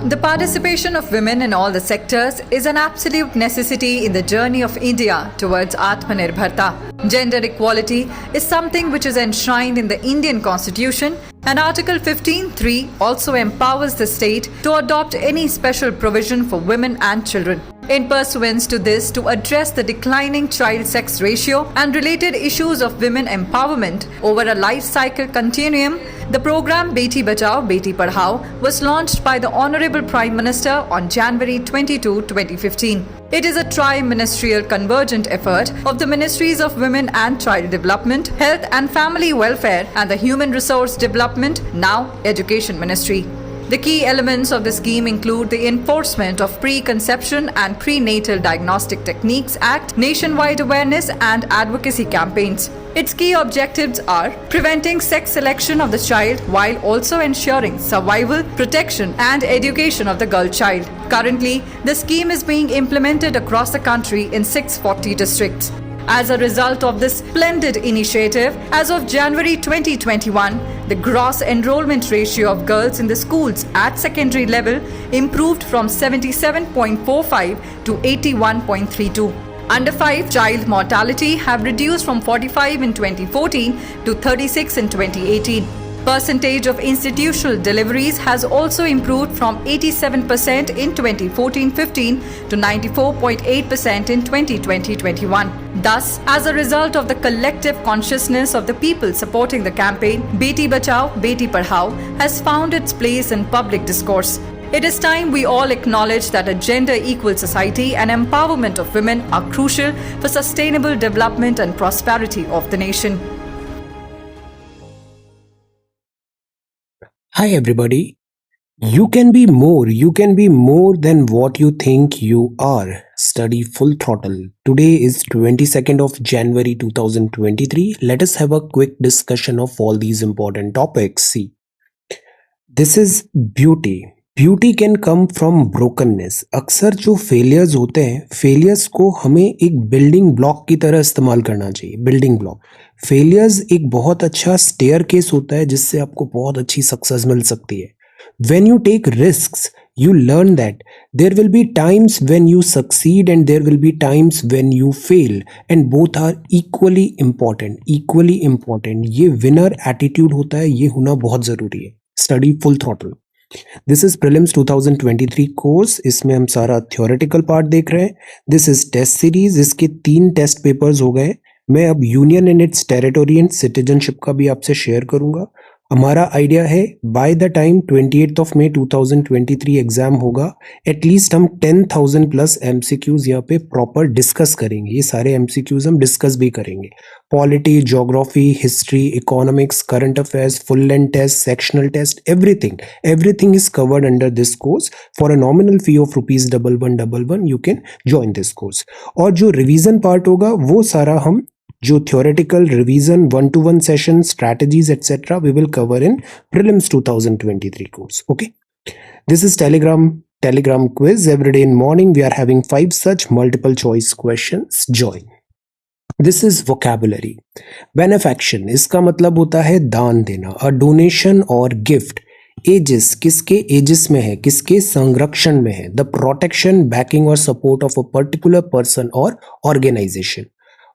The participation of women in all the sectors is an absolute necessity in the journey of India towards Atmanirbharta. Gender equality is something which is enshrined in the Indian Constitution, and Article 15(3) also empowers the state to adopt any special provision for women and children. In pursuance to this, to address the declining child sex ratio and related issues of women empowerment over a life cycle continuum, the program Beti Bachao, Beti Padhao was launched by the Honorable Prime Minister on January 22, 2015. It is a tri-ministerial convergent effort of the Ministries of Women and Child Development, Health and Family Welfare and the Human Resource Development, now Education Ministry. The key elements of the scheme include the enforcement of Preconception and Prenatal Diagnostic Techniques Act, nationwide awareness and advocacy campaigns. Its key objectives are preventing sex selection of the child while also ensuring survival, protection and education of the girl child. Currently, the scheme is being implemented across the country in 640 districts. As a result of this splendid initiative, as of January 2021, the gross enrollment ratio of girls in the schools at secondary level improved from 77.45 to 81.32. Under 5 child mortality have reduced from 45 in 2014 to 36 in 2018. Percentage of institutional deliveries has also improved from 87% in 2014-15 to 94.8% in 2020-21. Thus, as a result of the collective consciousness of the people supporting the campaign, Beti Bachao, Beti Padhao has found its place in public discourse. It is time we all acknowledge that a gender-equal society and empowerment of women are crucial for sustainable development and prosperity of the nation. Hi everybody. You can be more than what you think you are. Study full throttle. Today is 22nd of January 2023. Let us have a quick discussion of all these important topics. See, this is beauty. Beauty can come from brokenness. अक्सर जो failures होते हैं, failures को हमें एक building block की तरह इस्तेमाल करना चाहिए. बिल्डिंग ब्लॉक, फेलियर्स एक बहुत अच्छा स्टेयर केस होता है जिससे आपको बहुत अच्छी सक्सेस मिल सकती है. When you take risks, you learn that there will be times when you succeed and there will be times when you fail, and both are equally important. ये विनर एटीट्यूड होता है, ये होना बहुत जरूरी है. Study full throttle. This is prelims 2023 course. इसमें हम सारा थ्योरेटिकल पार्ट देख रहे हैं. This is test series. इसके 3 टेस्ट पेपर्स हो गए. मैं अब union and its territory and citizenship का भी आपसे शेयर करूंगा. हमारा आइडिया है by the time 28 of May 2023 exam होगा, एटलीस्ट हम 10,000 प्लस एमसीक्यूज यहाँ पे प्रॉपर डिस्कस करेंगे. ये सारे एमसीक्यूज हम डिस्कस भी करेंगे. Polity, geography, history, economics, current affairs, full length test, sectional test, everything is covered under this course. For a nominal fee of ₹1111 you can join this course. और जो revision part होगा वो सारा हम जो theoretical revision 1-to-1 session strategies etc we will cover in prelims 2023 course. Okay, this is telegram quiz. Every day in morning we are having 5 such multiple choice questions. Join. This is vocabulary. Benefaction, इसका मतलब होता है दान देना. A donation or gift. Aegis, किसके aegis में है, किसके संरक्षण में है. द प्रोटेक्शन, बैकिंग और support of a particular person और ऑर्गेनाइजेशन.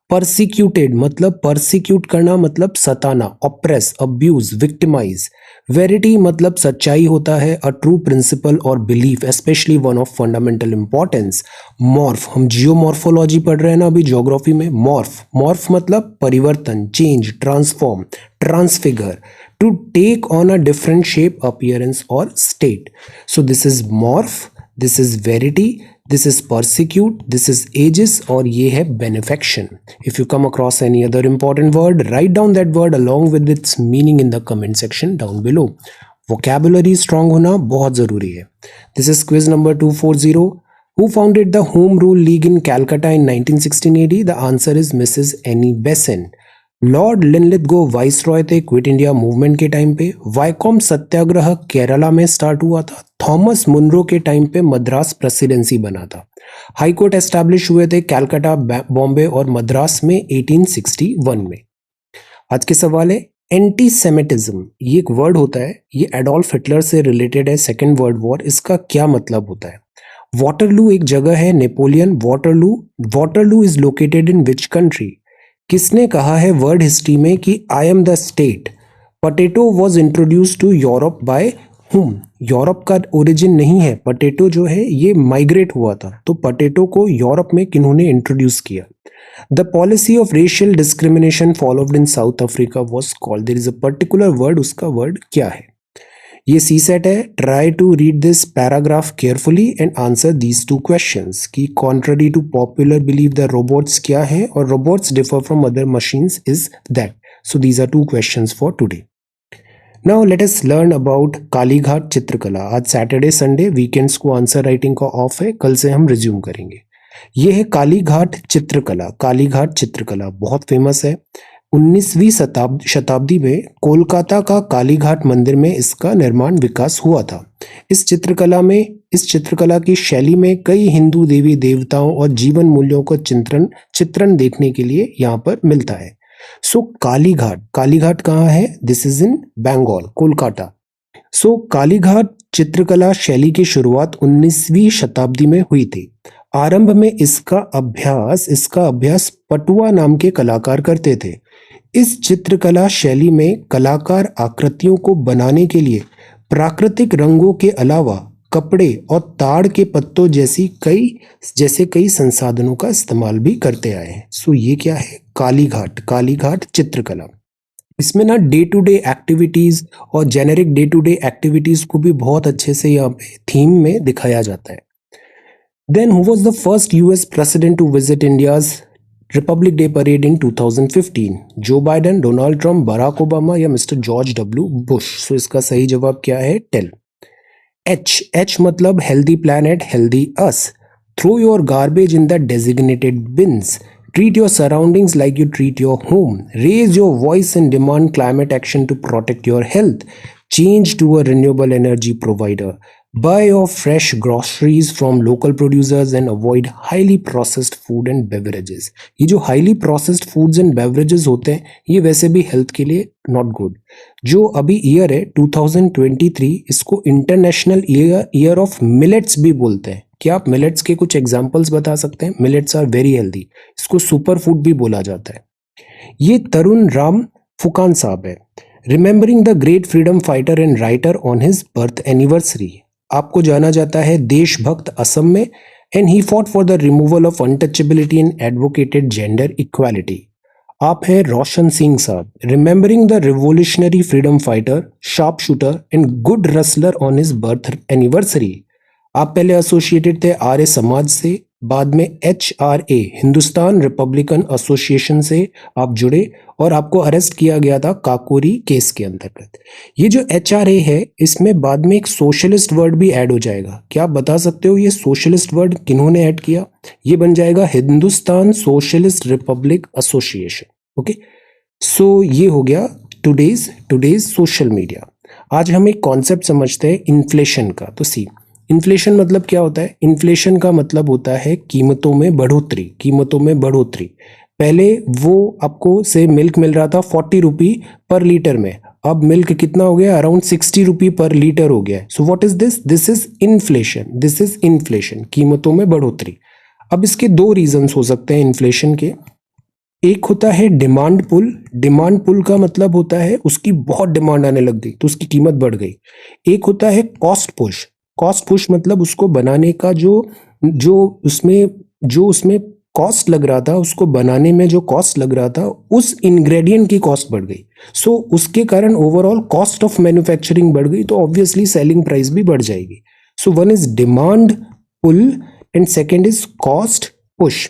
परसिक्यूटेड मतलब परसिक्यूट करना मतलब सताना, ऑप्रेस, अब्यूज, विक्टिमाइज. वेरिटी मतलब सच्चाई होता है, अ ट्रू प्रिंसिपल और belief, especially one of fundamental importance. Morph, हम जियोमॉर्फोलॉजी पढ़ रहे हैं ना अभी ज्योग्राफी में. मॉर्फ मतलब परिवर्तन, change, transform, transfigure, to take on a different shape, appearance और state. So this is morph, this is verity, this is persecute, this is aegis और ये है benefaction. If you come across any other important word, write down that word along with its meaning in the comment section down below. Vocabulary strong होना बहुत ज़रूरी है. This is quiz number 240. Who founded the Home Rule League in Calcutta in 1916 AD? The answer is Mrs. Annie Besant. Lord Linlithgow viceroy थे quit India movement के time पे. वाइकॉम सत्याग्रह केरला में start हुआ था. थॉमस मुनरो के टाइम पे Madras presidency बना था. हाई कोर्ट एस्टैब्लिश हुए थे कैलकाटा, बॉम्बे और मद्रास में 1861 में. आज के सवाल है एंटीसेमिटिज्म ये एक वर्ड होता है, ये एडोल्फ हिटलर से रिलेटेड है, सेकेंड वर्ल्ड वॉर। इसका क्या मतलब होता है? वाटरलू एक जगह है, Napoleon Waterloo is located in which country? किसने कहा है वर्ल्ड हिस्ट्री में कि I am the state? Potato was introduce to Europe by whom? Europe का ओरिजिन नहीं है पोटैटो, जो है ये माइग्रेट हुआ था। तो पोटैटो को यूरोप में किन्होंने इंट्रोड्यूस किया? The policy of racial discrimination followed in South Africa was called. There is a particular word, उसका वर्ड क्या है? ये सी सेट है। Try to read this paragraph carefully and answer these two questions कि contrary to popular believe the robots क्या है और robots differ from other machines is that. So these are two questions for today. Now let us learn about Kalighat चित्रकला। आज Saturday Sunday weekends को answer writing का of है, कल से हम रिज्यूम करेंगे। ये है कालीघाट चित्रकला। कालीघाट चित्रकला बहुत फेमस है। 19वीं शताब्दी में कोलकाता का कालीघाट मंदिर में इसका निर्माण विकास हुआ था। इस चित्रकला की शैली में कई हिंदू देवी देवताओं और जीवन मूल्यों का चित्रण देखने के लिए यहाँ पर मिलता है। सो कालीघाट कहाँ है? This is in Bengal, Kolkata. So Kalighat चित्रकला शैली की शुरुआत 19वीं शताब्दी में हुई थी। आरंभ में इसका अभ्यास पटुआ नाम के कलाकार करते थे। इस चित्रकला शैली में कलाकार आकृतियों को बनाने के लिए प्राकृतिक रंगों के अलावा कपड़े और ताड़ के पत्तों जैसे कई संसाधनों का इस्तेमाल भी करते आए हैं। सो ये क्या है? कालीघाट चित्रकला। इसमें ना डे टू डे एक्टिविटीज और generic day to day activities को भी बहुत अच्छे से यहाँ पे थीम में दिखाया जाता है। Then who was the first US president to visit India's Republic Day parade in 2015? Joe Biden, Donald Trump, Barack Obama या Mr. George W. Bush? So इसका सही जवाब क्या है? Tell. H मतलब healthy planet, healthy us. Throw your garbage in the designated bins. Treat your surroundings like you treat your home. Raise your voice and demand climate action to protect your health. Change to a renewable energy provider. Buy your fresh groceries from local producers and avoid highly processed food and beverages. ये जो highly processed foods and beverages होते हैं ये वैसे भी health के लिए not good। जो अभी ईयर है 2023, इसको इंटरनेशनल ईयर ऑफ मिलेट्स भी बोलते हैं। क्या आप मिलेट्स के कुछ एग्जांपल्स बता सकते हैं? मिलेट्स आर वेरी हेल्दी, इसको सुपर फूड भी बोला जाता है। ये तरुण राम फुकान साहब है। Remembering the great freedom fighter and writer on his birth anniversary. आपको जाना जाता है देशभक्त असम में, and he fought for the removal of untouchability and advocated gender equality. आप हैं रोशन सिंह साहब। Remembering the revolutionary freedom fighter, sharp shooter and good wrestler on his birth anniversary. आप पहले एसोसिएटेड थे आर्य समाज से, बाद में HRA हिंदुस्तान रिपब्लिकन एसोसिएशन से आप जुड़े और आपको अरेस्ट किया गया था काकोरी केस के अंतर्गत। ये जो HRA है इसमें बाद में एक सोशलिस्ट वर्ड भी ऐड हो जाएगा। क्या आप बता सकते हो ये सोशलिस्ट वर्ड किन्होंने ऐड किया? ये बन जाएगा Hindustan socialist republic association. Okay, so ये हो गया टुडेज सोशल मीडिया। आज हम एक कॉन्सेप्ट समझते हैं इन्फ्लेशन का। तो सी, इन्फ्लेशन मतलब क्या होता है? इन्फ्लेशन का मतलब होता है कीमतों में बढ़ोतरी। पहले वो आपको से मिल्क मिल रहा था 40 रुपी पर लीटर में, अब मिल्क कितना हो गया? अराउंड 60 रुपी पर लीटर हो गया। So what is this? This is inflation, कीमतों में बढ़ोतरी। अब इसके दो रीजंस हो सकते हैं इन्फ्लेशन के। एक होता है डिमांड पुल का मतलब होता है उसकी बहुत डिमांड आने लग गई तो उसकी कीमत बढ़ गई। एक होता है कॉस्ट पुश मतलब उसको बनाने का जो उसमें कॉस्ट लग रहा था, उसको बनाने में जो कॉस्ट लग रहा था उस इंग्रेडिएंट की कॉस्ट बढ़ गई। सो उसके कारण ओवरऑल कॉस्ट ऑफ मैन्युफैक्चरिंग बढ़ गई, तो ऑब्वियसली सेलिंग प्राइस भी बढ़ जाएगी। So one is demand pull and second is cost push.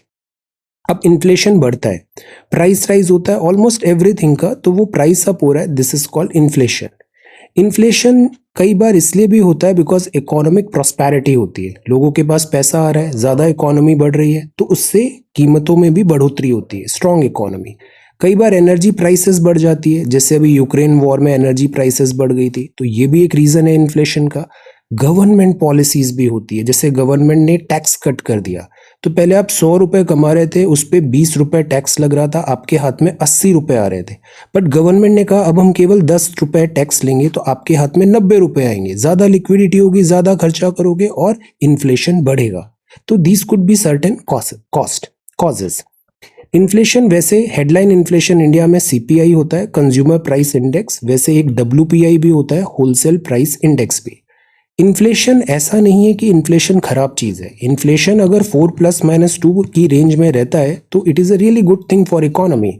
अब इन्फ्लेशन बढ़ता है, प्राइस राइज होता है ऑलमोस्ट एवरीथिंग का, तो वो प्राइस अप हो रहा है, this is called inflation. Inflation कई बार इसलिए भी होता है बिकॉज इकोनॉमिक प्रॉस्पेरिटी होती है, लोगों के पास पैसा आ रहा है, ज्यादा इकोनॉमी बढ़ रही है, तो उससे कीमतों में भी बढ़ोतरी होती है, स्ट्रॉन्ग इकोनॉमी। कई बार एनर्जी प्राइसेस बढ़ जाती है, जैसे अभी यूक्रेन वॉर में एनर्जी प्राइसेस बढ़ गई थी, तो ये भी एक रीजन है इन्फ्लेशन का। गवर्नमेंट पॉलिसीज भी होती है, जैसे गवर्नमेंट ने टैक्स कट कर दिया, तो पहले आप 100 रुपए कमा रहे थे, उस पर 20 रुपए टैक्स लग रहा था, आपके हाथ में 80 रुपए आ रहे थे। बट गवर्नमेंट ने कहा अब हम केवल 10 रुपए टैक्स लेंगे, तो आपके हाथ में 90 रुपए आएंगे। ज्यादा लिक्विडिटी होगी, ज्यादा खर्चा करोगे और इन्फ्लेशन बढ़ेगा। तो these could be certain causes. Inflation, वैसे हेडलाइन इन्फ्लेशन इंडिया में सीपीआई होता है, कंज्यूमर प्राइस इंडेक्स, वैसे एक डब्ल्यूपीआई भी होता है, होलसेल प्राइस इंडेक्स भी। इन्फ्लेशन ऐसा नहीं है कि इन्फ्लेशन खराब चीज है। इन्फ्लेशन अगर 4 ± 2 की रेंज में रहता है तो it is a really good thing for economy.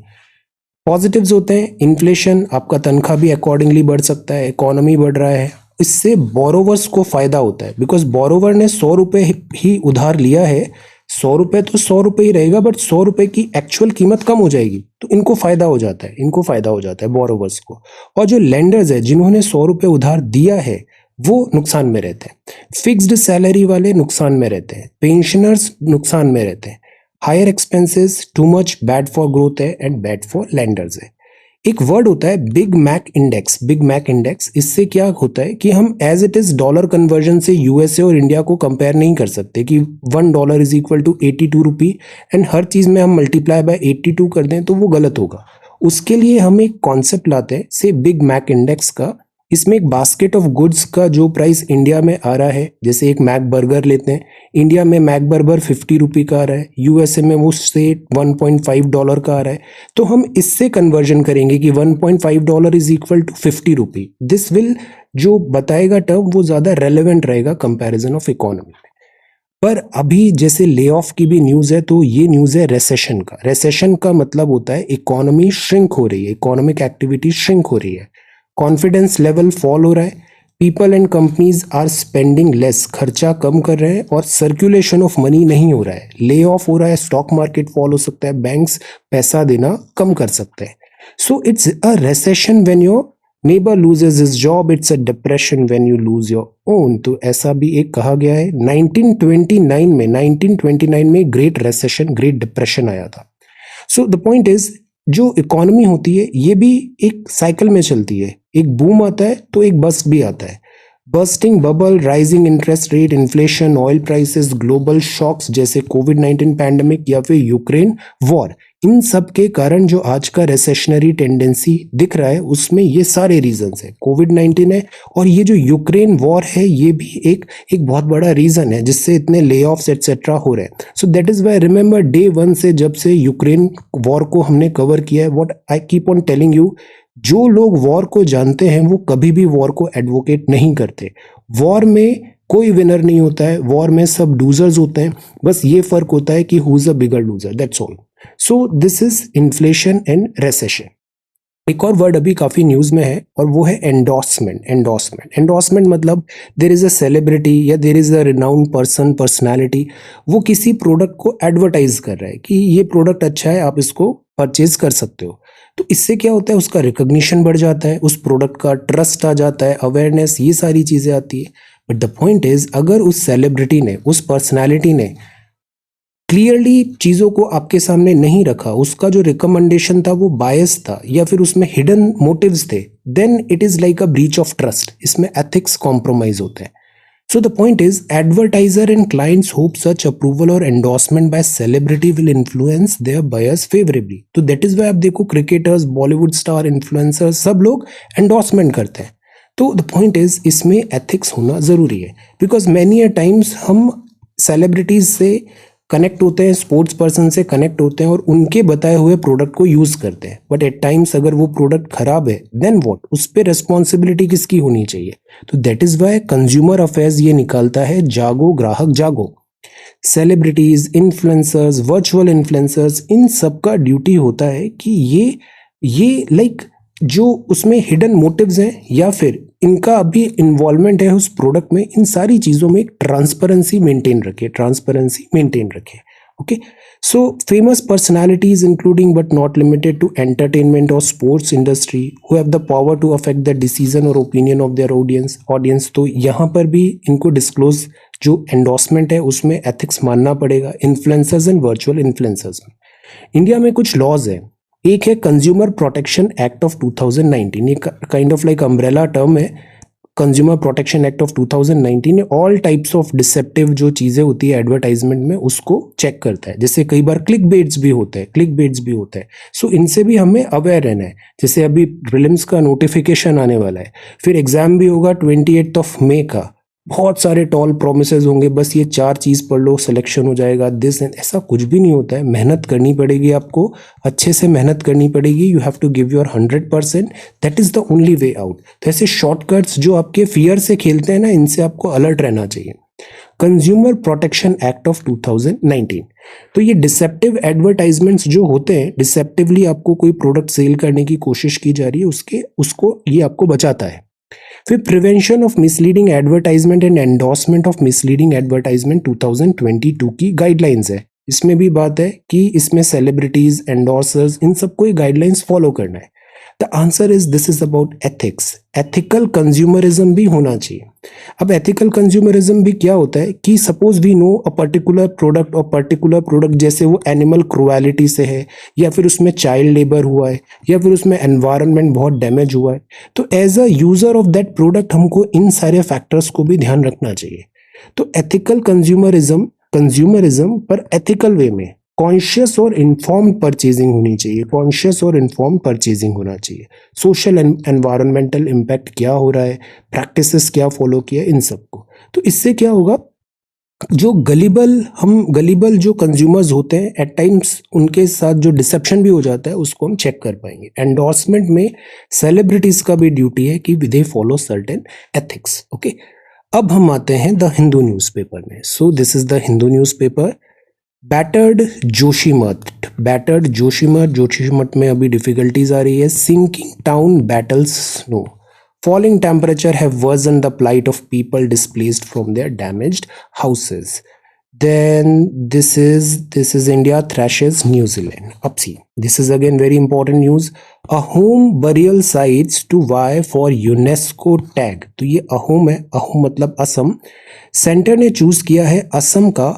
Positives होते हैं, इन्फ्लेशन, आपका तनख्वाह भी अकॉर्डिंगली बढ़ सकता है, इकोनॉमी बढ़ रहा है, इससे बोरोवर्स को फायदा होता है, बिकॉज बोरोवर ने 100 रुपए ही उधार लिया है, 100 रुपए तो 100 रुपए ही रहेगा, बट 100 रुपए की एक्चुअल कीमत कम हो जाएगी, तो इनको फायदा हो जाता है, बोरोवर्स को। और जो लेंडर्स है जिन्होंने 100 रुपए उधार दिया है वो नुकसान में रहते हैं। फिक्स्ड सैलरी वाले नुकसान में रहते हैं, पेंशनर्स नुकसान में रहते हैं। Higher expenses, too much, bad for growth है एंड बैड फॉर लेंडर्स है। एक वर्ड होता है बिग मैक इंडेक्स। इससे क्या होता है कि हम as it is dollar conversion से यूएसए और इंडिया को कंपेयर नहीं कर सकते कि $1 is equal to 82 rupee and हर चीज में हम मल्टीप्लाई बाय 82 कर दें तो वो गलत होगा। उसके लिए हम एक कॉन्सेप्ट लाते हैं से बिग मैक इंडेक्स का। इसमें एक बास्केट ऑफ गुड्स का जो प्राइस इंडिया में आ रहा है, जैसे एक मैक बर्गर लेते हैं, इंडिया में मैक बर्गर 50 रुपी का आ रहा है, यूएसए में उससे $1.5 का आ रहा है, तो हम इससे कन्वर्जन करेंगे कि $1.5 is equal to 50 rupee. This will, जो बताएगा टर्म वो ज्यादा रेलेवेंट रहेगा कंपैरिजन ऑफ इकोनॉमी में। पर अभी जैसे ले ऑफ की भी न्यूज है, तो ये न्यूज है रेसेशन का। रेसेशन का मतलब होता है इकोनॉमी श्रिंक हो रही है, इकोनॉमिक एक्टिविटी श्रिंक हो रही है, कॉन्फिडेंस लेवल फॉल हो रहा है, people and companies are spending less, खर्चा कम कर रहे हैं और सर्कुलेशन ऑफ मनी नहीं हो रहा है, ले ऑफ हो रहा है, स्टॉक मार्केट फॉल हो सकता है, बैंक्स पैसा देना कम कर सकते हैं। So it's a recession when your neighbour loses his job, it's a depression when you lose your own. तो ऐसा भी एक कहा गया है। 1929 में ग्रेट रेसेशन, ग्रेट डिप्रेशन आया था। सो द पॉइंट इज, जो इकोनॉमी होती है ये भी एक साइकिल में चलती है, एक बूम आता है तो एक बस्ट भी आता है। Bursting bubble, rising interest rate, inflation, oil prices, global shocks जैसे कोविड-19 पैंडेमिक या फिर यूक्रेन वॉर, इन सब के कारण जो आज का रेसेशनरी टेंडेंसी दिख रहा है उसमें ये सारे रीजंस है। कोविड-19 है और ये जो यूक्रेन वॉर है ये भी एक बहुत बड़ा रीजन है जिससे इतने ले ऑफ्स एटसेट्रा हो रहे हैं। So that is why remember day 1 से जब से यूक्रेन वॉर को हमने कवर किया है, what I keep on telling you, जो लोग वॉर को जानते हैं वो कभी भी वॉर को एडवोकेट नहीं करते। वॉर में कोई विनर नहीं होता है, वॉर में सब लूजर्स होते हैं, बस ये फर्क होता है कि who is a bigger loser, that's all. So this is inflation and recession. एक और वर्ड अभी काफी न्यूज में है और वो है एंडोर्समेंट मतलब देयर इज अ सेलिब्रिटी या there is a renowned personality, वो किसी प्रोडक्ट को एडवर्टाइज कर रहा है कि ये प्रोडक्ट अच्छा है, आप इसको परचेज कर सकते हो। तो इससे क्या होता है, उसका रिकॉग्निशन बढ़ जाता है, उस प्रोडक्ट का ट्रस्ट आ जाता है, अवेयरनेस, ये सारी चीजें आती है। बट द पॉइंट इज, अगर उस सेलिब्रिटी ने, उस पर्सनालिटी ने क्लियरली चीजों को आपके सामने नहीं रखा, उसका जो रिकमेंडेशन था वो बायस था या फिर उसमें हिडन मोटिव्स थे, then it is like a breach of trust. इसमें एथिक्स कॉम्प्रोमाइज होते हैं। So the point is, advertiser and clients hope such approval or endorsement by celebrity will influence their buyers favorably. तो that is why आप देखो cricketers, Bollywood star, influencers, सब लोग endorsement करते हैं। तो द पॉइंट इज, इसमें एथिक्स होना जरूरी है, बिकॉज मैनी अ टाइम्स हम सेलिब्रिटीज से कनेक्ट होते हैं, स्पोर्ट्स पर्सन से कनेक्ट होते हैं और उनके बताए हुए प्रोडक्ट को यूज करते हैं। बट एट टाइम्स अगर वो प्रोडक्ट खराब है, देन व्हाट, उस पर रेस्पॉन्सिबिलिटी किसकी होनी चाहिए? तो that is why consumer affairs ये निकालता है, जागो ग्राहक जागो। सेलिब्रिटीज, इन्फ्लुएंसर्स, वर्चुअल इन्फ्लुएंसर्स, इन सब का ड्यूटी होता है कि ये लाइक जो उसमें हिडन मोटिव्स हैं या फिर इनका अभी इन्वॉल्वमेंट है उस प्रोडक्ट में, इन सारी चीजों में एक ट्रांसपेरेंसी मेंटेन रखे। Okay, so famous personalities including but not limited to entertainment और sports industry who have the power to affect the decision और ओपिनियन ऑफ देयर ऑडियंस। तो यहाँ पर भी इनको डिस्क्लोज जो एंडोर्समेंट है उसमें एथिक्स मानना पड़ेगा। इन्फ्लुएंसर्स एंड वर्चुअल इन्फ्लुएंसर्स में इंडिया में कुछ लॉज है। एक है कंज्यूमर प्रोटेक्शन एक्ट ऑफ 2019, ये kind of like umbrella term है। कंज्यूमर प्रोटेक्शन एक्ट ऑफ 2019 ने ऑल टाइप्स ऑफ डिसेप्टिव जो चीज़ें होती है एडवर्टाइजमेंट में उसको चेक करता है। जैसे कई बार क्लिक बेट्स भी होते हैं, सो इनसे भी हमें अवेयर रहना है। जैसे अभी प्रीलिम्स का नोटिफिकेशन आने वाला है, फिर एग्जाम भी होगा 28 मई का। बहुत सारे टॉल प्रोमिसेस होंगे, बस ये 4 चीज़ पढ़ लो सिलेक्शन हो जाएगा, दिस एंड ऐसा कुछ भी नहीं होता है। मेहनत करनी पड़ेगी, आपको अच्छे से मेहनत करनी पड़ेगी। You have to give your 100%, that is the only way out. तो ऐसे शॉर्टकट्स जो आपके फियर से खेलते हैं ना, इनसे आपको अलर्ट रहना चाहिए। कंज्यूमर प्रोटेक्शन एक्ट ऑफ 2019, तो ये डिसेप्टिव एडवर्टाइजमेंट्स जो होते हैं, डिसेप्टिवली आपको कोई प्रोडक्ट सेल करने की कोशिश की जा रही है, उसको ये आपको बचाता है। फिर prevention of misleading advertisement and endorsement of misleading advertisement 2022 की गाइडलाइंस है। इसमें भी बात है कि इसमें सेलिब्रिटीज, एंडोर्सर्स, इन सबको ये गाइडलाइंस फॉलो करना है। The answer is this is about ethics. Ethical consumerism भी होना चाहिए। अब एथिकल कंज्यूमरिज्म भी क्या होता है कि suppose we know a particular product जैसे वो एनिमल क्रुएलिटी से है, या फिर उसमें चाइल्ड लेबर हुआ है, या फिर उसमें एनवायरनमेंट बहुत डैमेज हुआ है, तो as a user of that product हमको इन सारे फैक्टर्स को भी ध्यान रखना चाहिए। तो एथिकल कंज्यूमरिज्म पर एथिकल वे में कॉन्शियस और इन्फॉर्म्ड परचेजिंग होनी चाहिए, होना चाहिए। सोशल एनवायरमेंटल इम्पैक्ट क्या हो रहा है, प्रैक्टिसेस क्या फॉलो किया, इन सबको। तो इससे क्या होगा, जो गलीबल जो कंज्यूमर्स होते हैं, एट टाइम्स उनके साथ जो डिसेप्शन भी हो जाता है, उसको हम चेक कर पाएंगे। एंडोर्समेंट में सेलिब्रिटीज का भी ड्यूटी है कि they follow certain ethics. Okay, अब हम आते हैं द हिंदू न्यूज़पेपर में। So this is the Hindu newspaper. Battered Joshimath में अभी डिफिकल्टीज आ रही है। Sinking town battles snow, falling temperature have worsened the plight of people displaced from their damaged houses. Then this is India thrashes New Zealand. Up see, this is again very important news. Ahom burial sites to vie for UNESCO tag. तो ये अहोम है, अहोम मतलब Assam. Centre ने choose किया है असम का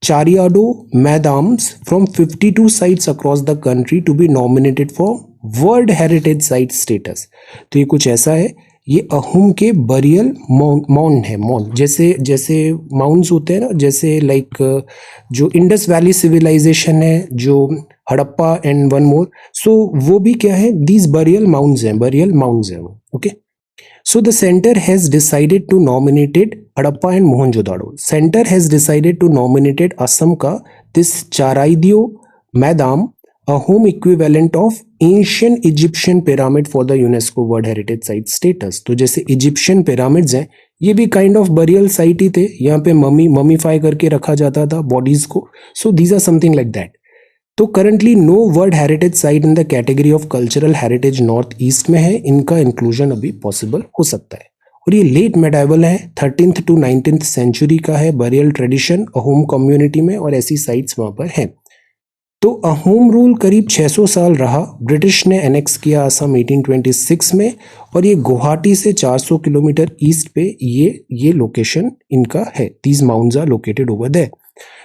Charaideo Moidams from 52 sites across the country to be nominated for world heritage site status. तो ये कुछ ऐसा है, ये अहोम के बरियल माउंड है। माउंड जैसे माउंड्स होते हैं ना, जैसे लाइक जो इंडस वैली सिविलाइजेशन है, जो Harappa and one more, so वो भी क्या है, दीज बरियल माउंड्स हैं वो। Okay, so the center has decided to nominated Harappa and Mohenjodaro. Center has decided to nominated Assam का this Charaideo Moidam, a home equivalent of ancient Egyptian pyramid for the UNESCO World Heritage Site status। तो जैसे Egyptian pyramids हैं, ये भी kind of burial site ही थे, यहाँ पे ममीफाई करके रखा जाता था बॉडीज को। So these are something like that. तो currently no world heritage site in the category of cultural heritage north east में है, इनका इंक्लूजन अभी पॉसिबल हो सकता है। और ये लेट मेडाइवल है, 13th to 19th सेंचुरी का है बरियल ट्रेडिशन अहोम कम्युनिटी में, और ऐसी साइट्स वहाँ पर हैं। तो अहोम रूल करीब 600 साल रहा। ब्रिटिश ने एनेक्स किया असम 1826 में, और ये गुवाहाटी से 400 किलोमीटर ईस्ट पे ये लोकेशन इनका है। These mounts are located over there.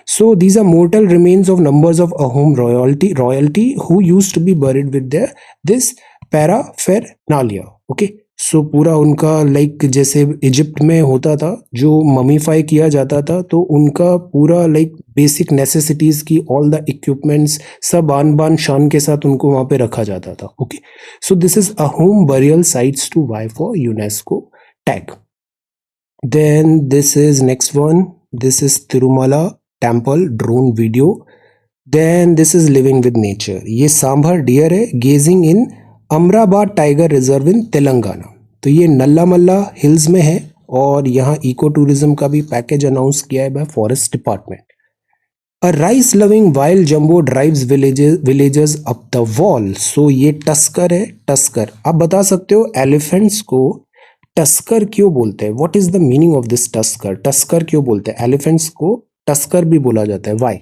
So these are mortal remains of numbers of Ahom royalty who used to be buried with their this paraphernalia. Okay, so पूरा उनका लाइक जैसे इजिप्ट में होता था, जो ममीफाई किया जाता था, तो उनका पूरा लाइक बेसिक नेसेसिटीज की ऑल द इक्विपमेंट्स सब आन बान शान के साथ उनको वहां पे रखा जाता था। Okay, so this is Ahom burial sites to vie for UNESCO tag. Then this is next one, this is Tirumala temple drone video. Then this is living with nature, ये सांभर डियर है gazing in Amrabad tiger reserve in Telangana. तो ये Nallamalla hills में है, और यहाँ eco tourism का भी पैकेज अनाउंस किया है by forest department. A rice loving wild jumbo drives villagers up the wall. So ये टस्कर है, टस्कर। आप बता सकते हो एलिफेंट्स को टस्कर क्यों बोलते हैं? What is the meaning of this tusker? Tusker क्यों बोलते हैं? एलिफेंट्स को टस्कर भी बोला जाता है, वाई?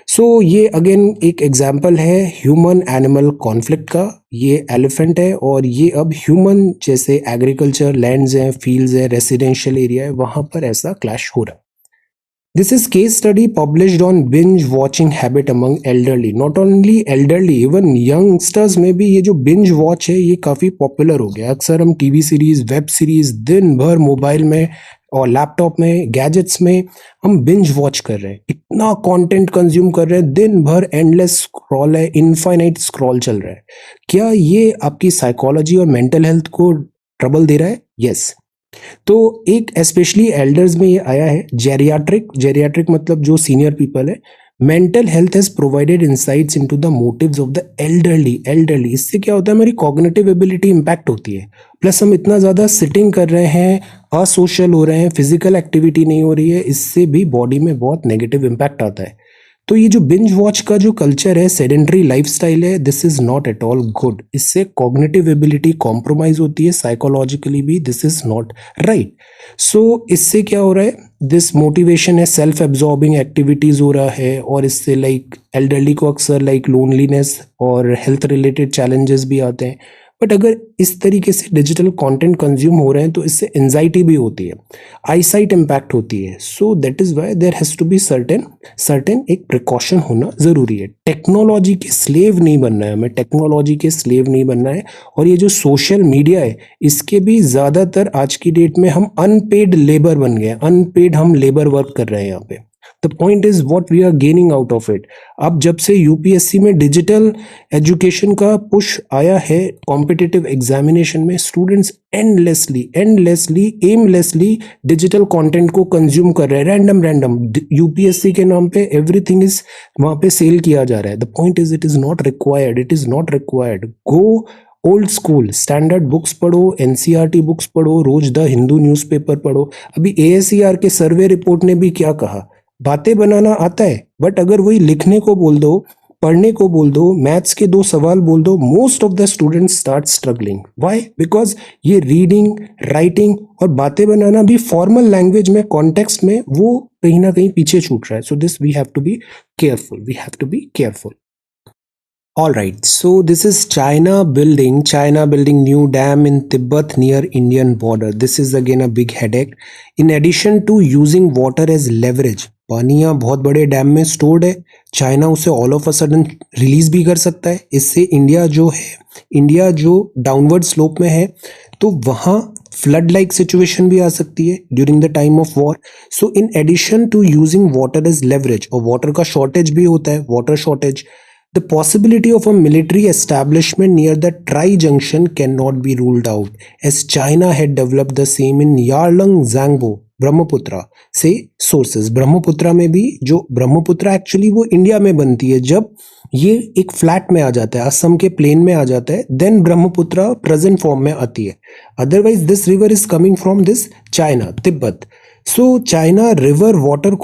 सो ये अगेन एक एग्जाम्पल है ह्यूमन एनिमल कॉन्फ्लिक्ट का। ये एलिफेंट है, और ये अब ह्यूमन जैसे एग्रीकल्चर लैंड्स हैं, फील्ड्स हैं, रेसिडेंशियल एरिया है, वहां पर ऐसा क्लैश हो रहा है। This is case study published on binge watching habit among elderly. Not only elderly, even youngsters में भी ये जो binge watch है ये काफ़ी पॉपुलर हो गया. अक्सर हम टीवी सीरीज, वेब सीरीज दिन भर मोबाइल में और लैपटॉप में, गैजेट्स में हम बिंज वॉच कर रहे हैं. इतना कंटेंट कंज्यूम कर रहे हैं, दिन भर एंडलेस स्क्रॉल है, इनफाइनाइट स्क्रॉल चल रहा है. क्या ये आपकी साइकोलॉजी और मेंटल हेल्थ को ट्रबल दे रहा है? यस. तो एक स्पेशली एल्डर्स में ये आया है. जेरियाट्रिक मतलब जो सीनियर पीपल है. Mental health has provided insights into the motives of the elderly. इससे क्या होता है, हमारी कॉग्निटिव एबिलिटी इंपैक्ट होती है. प्लस हम इतना ज़्यादा सिटिंग कर रहे हैं, असोशल हो रहे हैं, फिजिकल एक्टिविटी नहीं हो रही है, इससे भी बॉडी में बहुत नेगेटिव इम्पैक्ट आता है. तो ये जो बिंज वॉच का जो कल्चर है, सेडेंटरी लाइफस्टाइल है, this is not at all good. इससे कॉग्निटिव एबिलिटी कॉम्प्रोमाइज होती है, साइकोलॉजिकली भी दिस इज नॉट राइट. सो इससे क्या हो रहा है, दिस मोटिवेशन है, सेल्फ एब्जॉर्बिंग एक्टिविटीज हो रहा है, और इससे लाइक एल्डरली को अक्सर लाइक लोनलीनेस और हेल्थ रिलेटेड चैलेंजेस भी आते हैं. बट अगर इस तरीके से डिजिटल कंटेंट कंज्यूम हो रहे हैं तो इससे एंजाइटी भी होती है, आईसाइट इम्पैक्ट होती है. So that is why there has to be certain एक प्रिकॉशन होना जरूरी है. टेक्नोलॉजी के स्लेव नहीं बनना है हमें, टेक्नोलॉजी के स्लेव नहीं बनना है. और ये जो सोशल मीडिया है, इसके भी ज़्यादातर आज की डेट में हम अनपेड लेबर बन गए. अनपेड हम लेबर वर्क कर रहे हैं यहाँ पे. The point is what we are gaining out of it. अब जब से यूपीएससी में डिजिटल एजुकेशन का पुश आया है, कॉम्पिटिटिव एग्जामिनेशन में students endlessly aimlessly digital content को कंज्यूम कर रहे हैं. रैंडम यूपीएससी के नाम पे एवरीथिंग इज वहां पे सेल किया जा रहा है. The point is it is not required. Go old school, standard books पढ़ो, एनसीईआरटी बुक्स पढ़ो, रोज द हिंदू न्यूज़पेपर पढ़ो. अभी एएसईआर के सर्वे रिपोर्ट ने भी क्या कहा, बातें बनाना आता है, बट अगर वही लिखने को बोल दो, पढ़ने को बोल दो, मैथ्स के 2 सवाल बोल दो, most of the students start struggling. Why? Because ये रीडिंग, राइटिंग और बातें बनाना भी फॉर्मल लैंग्वेज में, कॉन्टेक्स्ट में, वो कहीं ना कहीं पीछे छूट रहा है. So this we have to be careful. All right, so this is China building new dam in Tibet near Indian border. This is again a big headache. In addition to using water as leverage, पानी यहाँ बहुत बड़े dam में stored है, China उसे all of a sudden release भी कर सकता है. इससे इंडिया जो डाउनवर्ड स्लोप में है, तो वहाँ फ्लड लाइक सिचुएशन भी आ सकती है during the time of war. So in addition to using water as leverage, और वाटर का शॉर्टेज भी होता है, water shortage, the possibility of a military establishment near the Tri-Junction cannot be ruled out, as China had developed the same in Yarlung Zangbo, Brahmaputra से sources. Brahmaputra में भी, जो Brahmaputra actually वो इंडिया में बनती है, जब ये एक फ्लैट में आ जाता है, असम के प्लेन में आ जाता है, देन ब्रह्मपुत्रा प्रेजेंट फॉर्म में आती है. Otherwise this river is coming from this China, Tibet. So China river water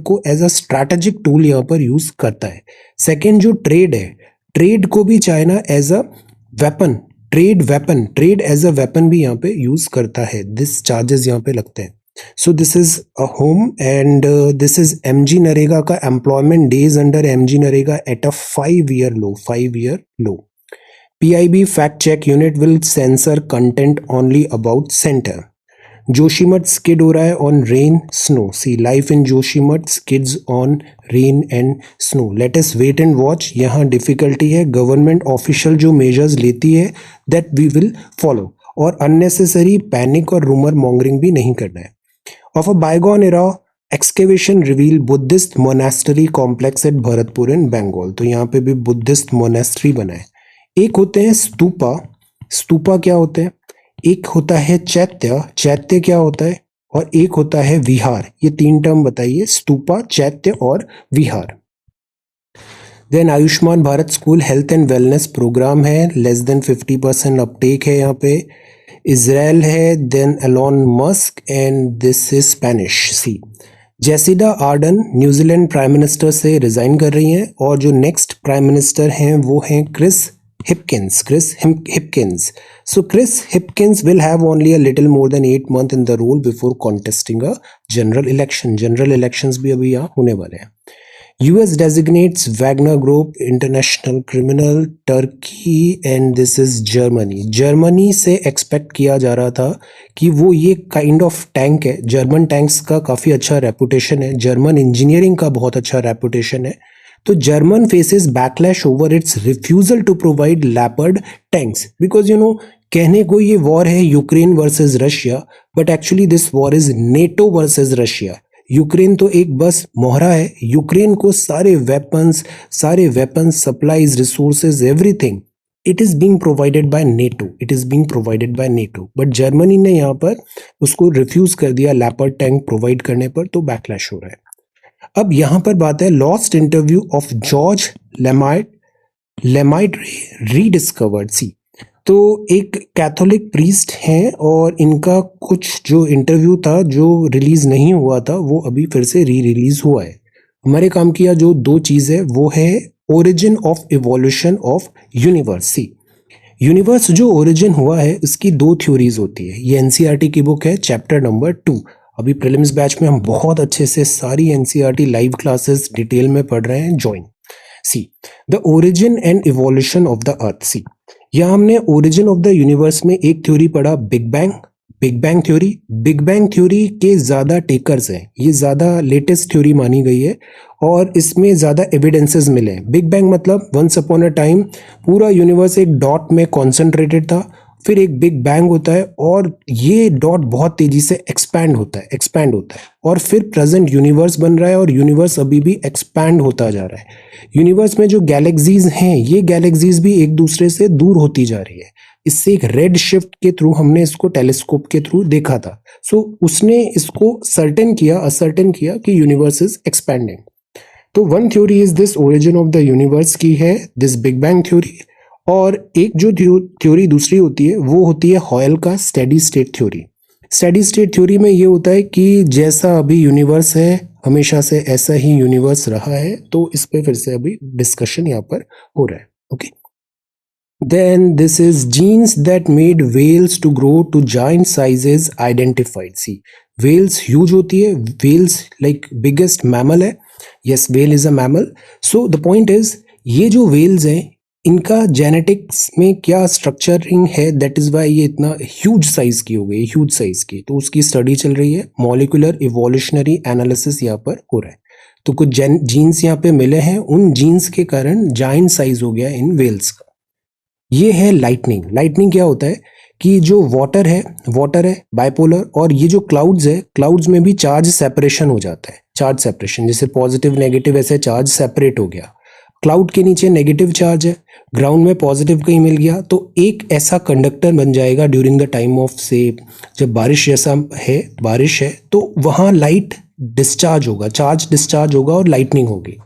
को एज अ स्ट्रैटेजिक टूल यहाँ पर यूज करता है. सेकेंड जो ट्रेड है, ट्रेड को भी China as a weapon, trade as a weapon भी यहाँ पे यूज करता है. दिस चार्जेस यहाँ पे लगते हैं. So this is a home, and this is MG NREGA का employment days under MG NREGA at a 5-year low. PIB fact check unit will censor content only about center. Joshimath skid हो रहा है on rain snow. See, life in Joshimath skids on rain and snow. Let us wait and watch. यहाँ difficulty है, government official जो measures लेती है that we will follow, और unnecessary panic और रूमर मॉन्गरिंग भी नहीं करना है. Of a bygone era, excavation reveal Buddhist monastery complex at Bharatpur in Bengal. तो यहाँ पे भी बुद्धिस्ट मोनेस्ट्री बना है. एक होते हैं स्तूपा क्या होते हैं, एक होता है चैत्य क्या होता है, और एक होता है विहार. ये 3 टर्म बताइए, स्तूपा, चैत्य और विहार. Then Ayushman Bharat school health and wellness programme है, लेस देन 50% अपटेक है यहाँ पे. इजराइल है, then Elon Musk, and this is Spanish. See, Jacinda Ardern New Zealand prime minister से रिजाइन कर रही हैं, और जो नेक्स्ट प्राइम मिनिस्टर हैं वो हैं Chris Hipkins. So Chris Hipkins will have only a little more than 8 months in the role before contesting a general election. General elections भी अभी यहाँ होने वाले हैं. US designates Wagner Group international criminal, Turkey and this is Germany. Germany से expect किया जा रहा था कि वो ये काइंड ऑफ टैंक है, जर्मन टैंक्स का काफ़ी अच्छा रेपुटेशन है, जर्मन इंजीनियरिंग का बहुत अच्छा रेपुटेशन है, तो German faces backlash over its refusal to provide leopard tanks because कहने को ये वॉर है Ukraine versus Russia, but actually this war is NATO versus Russia. Ukraine तो एक बस मोहरा है, यूक्रेन को सारे weapons supplies resources everything it is being provided by NATO, but Germany ने यहाँ पर उसको रिफ्यूज कर दिया लैपर्ड टैंक प्रोवाइड करने पर, तो बैकलैश हो रहा है। अब यहाँ पर बात है lost interview of Georges Lemaitre rediscovered. See तो एक कैथोलिक प्रीस्ट हैं और इनका कुछ जो इंटरव्यू था जो रिलीज नहीं हुआ था वो अभी फिर से रिलीज हुआ है। हमारे काम किया जो दो चीज़ है वो है origin of evolution of universe. See universe जो ओरिजिन हुआ है इसकी दो थ्योरीज होती है। ये एनसीईआरटी की बुक है, चैप्टर नंबर 2। अभी प्रीलिम्स बैच में हम बहुत अच्छे से सारी एनसीईआरटी लाइव क्लासेस डिटेल में पढ़ रहे हैं, join. See the origin and evolution of the earth. See यहाँ हमने ओरिजिन ऑफ द यूनिवर्स में एक थ्योरी पढ़ा, बिग बैंग थ्योरी के ज़्यादा टेकर्स हैं, ये ज़्यादा लेटेस्ट थ्योरी मानी गई है और इसमें ज़्यादा एविडेंसेस मिले हैं। बिग बैंग मतलब वंस अपॉन अ टाइम पूरा यूनिवर्स एक डॉट में कॉन्सेंट्रेटेड था, फिर एक बिग बैंग होता है और ये डॉट बहुत तेजी से एक्सपैंड होता है और फिर प्रेजेंट यूनिवर्स बन रहा है और यूनिवर्स अभी भी एक्सपैंड होता जा रहा है। यूनिवर्स में जो गैलेक्सीज हैं ये गैलेक्सीज भी एक दूसरे से दूर होती जा रही है। इससे एक रेड शिफ्ट के थ्रू हमने इसको टेलीस्कोप के थ्रू देखा था। सो उसने इसको असर्टेन किया कि यूनिवर्स इज एक्सपैंडिंग। तो one theory is this origin of the universe की है, दिस बिग बैंग थ्योरी। और एक जो थ्योरी दूसरी होती है वो होती है हॉयल का steady state theory. Steady state theory में ये होता है कि जैसा अभी यूनिवर्स है हमेशा से ऐसा ही यूनिवर्स रहा है, तो इस पे फिर से अभी डिस्कशन यहाँ पर हो रहा है। Okay, then this is genes that made whales to grow to giant sizes identified. See whales huge होती है, व्हेल्स लाइक बिगेस्ट मैमल है। Yes, whale is a mammal. So the point is ये जो व्हेल्स हैं इनका genetics में क्या structuring है, दैट इज वाई ये इतना ह्यूज साइज की हो गई, ह्यूज साइज की। तो उसकी स्टडी चल रही है, मॉलिक्यूलर इवोल्यूशनरी एनालिसिस यहाँ पर हो रहा है। तो कुछ जीन्स यहाँ पे मिले हैं, उन जीन्स के कारण जायंट साइज हो गया इन वेल्स का। ये है लाइटनिंग क्या होता है कि जो वाटर है बाइपोलर, और ये जो क्लाउड्स है, क्लाउड्स में भी चार्ज सेपरेशन हो जाता है, चार्ज सेपरेशन, जैसे पॉजिटिव नेगेटिव ऐसे चार्ज सेपरेट हो गया। क्लाउड के नीचे नेगेटिव चार्ज है, ग्राउंड में पॉजिटिव कहीं मिल गया, तो एक ऐसा कंडक्टर बन जाएगा ड्यूरिंग द टाइम ऑफ से जब बारिश है तो वहाँ लाइट डिस्चार्ज होगा, चार्ज डिस्चार्ज होगा और लाइटनिंग होगी।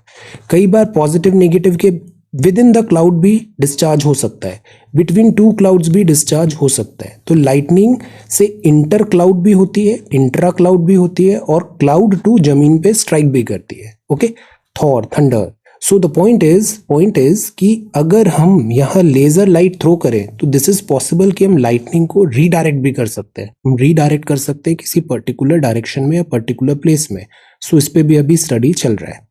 कई बार पॉजिटिव नेगेटिव के विद इन द क्लाउड भी डिस्चार्ज हो सकता है, बिटवीन टू क्लाउड्स भी डिस्चार्ज हो सकता है। तो लाइटनिंग से इंटर क्लाउड भी होती है, इंट्रा क्लाउड भी होती है और क्लाउड टू जमीन पे स्ट्राइक भी करती है। Okay, thunder. So the point is कि अगर हम यहाँ लेजर लाइट थ्रो करें तो दिस इज पॉसिबल कि हम लाइटनिंग को रीडायरेक्ट भी कर सकते हैं, हम रीडायरेक्ट कर सकते हैं किसी पर्टिकुलर डायरेक्शन में या पर्टिकुलर प्लेस में। सो इस पे भी अभी स्टडी चल रहा है।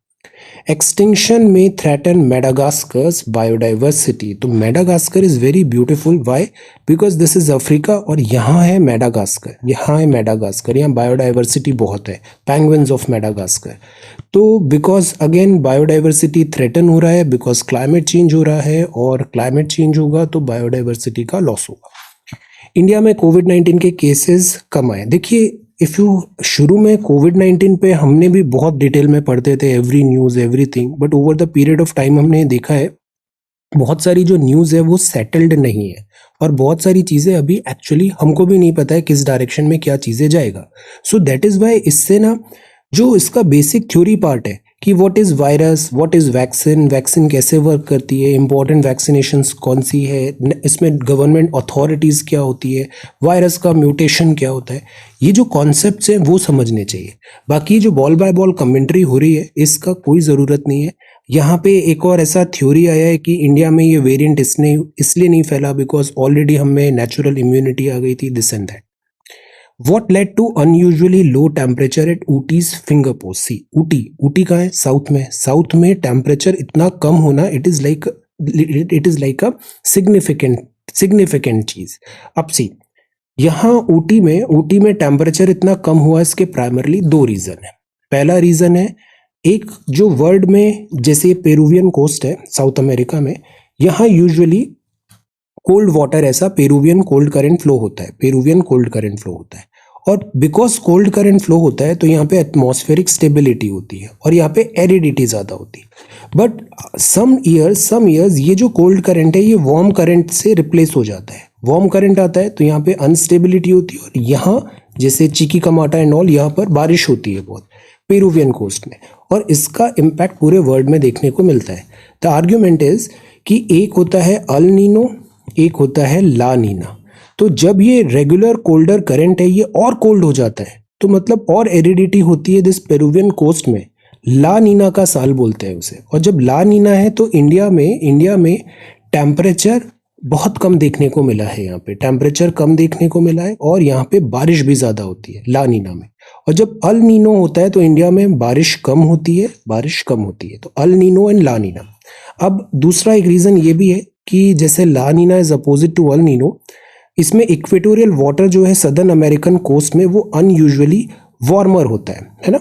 एक्सटिंक्शन में थ्रेटन मेडागास्कर्स बायोडाइवर्सिटी। तो Madagascar is very beautiful, why? Because this is Africa और यहाँ है मेडागास्कर, यहाँ बायोडाइवर्सिटी बहुत है, पेंगुइन्स ऑफ मेडागास्कर। तो बिकॉज अगेन बायोडाइवर्सिटी थ्रेटन हो रहा है, बिकॉज क्लाइमेट चेंज हो रहा है और क्लाइमेट चेंज होगा तो बायोडाइवर्सिटी का लॉस होगा। इंडिया में कोविड-19 के केसेस कम आए। देखिए, इफ़ यू शुरू में कोविड-19 पे हमने भी बहुत डिटेल में पढ़ते थे, every news everything, but over the period of time हमने देखा है बहुत सारी जो न्यूज़ है वो सेटल्ड नहीं है और बहुत सारी चीज़ें अभी एक्चुअली हमको भी नहीं पता है किस डायरेक्शन में क्या चीज़ें जाएगा। सो दैट इज़ वाई इससे ना जो इसका बेसिक थ्योरी पार्ट है कि what is virus, what is vaccine कैसे वर्क करती है, इंपॉर्टेंट वैक्सीनेशंस कौन सी है, इसमें गवर्नमेंट अथॉरिटीज़ क्या होती है, वायरस का म्यूटेशन क्या होता है, ये जो कॉन्सेप्ट्स हैं वो समझने चाहिए। बाकी जो बॉल बाय बॉल कमेंट्री हो रही है इसका कोई ज़रूरत नहीं है। यहाँ पे एक और ऐसा थ्योरी आया है कि इंडिया में ये वेरिएंट इसलिए नहीं फैला बिकॉज ऑलरेडी हमें नेचुरल इम्यूनिटी आ गई थी, this and that. What led to unusually low temperature at Ooty's finger post? See, Ooty कहाँ है? साउथ में टेम्परेचर इतना कम होना it is like a significant चीज. अब सी, यहाँ ऊटी में टेम्परेचर इतना कम हुआ, इसके प्राइमरली दो रीजन है. पहला रीजन है, एक जो वर्ल्ड में जैसे पेरुवियन कोस्ट है साउथ अमेरिका में, यहाँ यूजुअली कोल्ड वाटर, ऐसा पेरुवियन कोल्ड करंट फ्लो होता है. और बिकॉज कोल्ड करंट फ्लो होता है तो यहाँ पे एटमॉस्फेरिक स्टेबिलिटी होती है और यहाँ पे एरिडिटी ज़्यादा होती है. बट सम ईयर्स ये जो कोल्ड करंट है ये वार्म करंट से रिप्लेस हो जाता है. वार्म करंट आता है तो यहाँ पे अनस्टेबिलिटी होती है, और यहाँ जैसे चिकीकामाटा एंड ऑल, यहाँ पर बारिश होती है बहुत पेरुवियन कोस्ट में, और इसका इम्पैक्ट पूरे वर्ल्ड में देखने को मिलता है. द आर्ग्यूमेंट इज कि एक होता है अल नीनो, एक होता है ला नीना. तो जब ये रेगुलर कोल्डर करंट है ये और कोल्ड हो जाता है, तो मतलब और एरिडिटी होती है दिस पेरुवियन कोस्ट में, ला नीना का साल बोलते हैं उसे. और जब ला नीना है तो इंडिया में टेम्परेचर बहुत कम देखने को मिला है. यहाँ पे टेम्परेचर कम देखने को मिला है और यहाँ पे बारिश भी ज़्यादा होती है ला नीना में. और जब अल नीनो होता है तो इंडिया में बारिश कम होती है. तो El Nino and La Nina. अब दूसरा एक रीज़न ये भी है कि जैसे La Nina is opposite to El Nino, इसमें इक्वेटोरियल वाटर जो है सदर्न अमेरिकन कोस्ट में वो अनयूजुअली वार्मर होता है ना.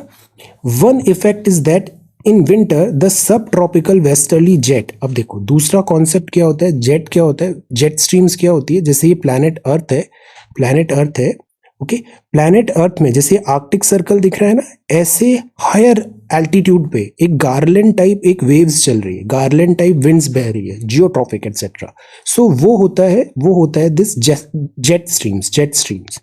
One effect is that in winter the sub tropical westerly jet. अब देखो दूसरा कॉन्सेप्ट क्या होता है, जेट स्ट्रीम्स क्या होती है. जैसे ये प्लैनेट अर्थ है, ओके. प्लैनेट अर्थ में जैसे आर्कटिक सर्कल दिख रहा है ना, ऐसे हायर एल्टीट्यूड पे एक गार्लैंड टाइप एक वेव्स चल रही है, गार्लैंड टाइप विंड्स बह रही है, जियोट्रॉपिक एटसेट्रा. सो वो होता है दिस जेट स्ट्रीम्स.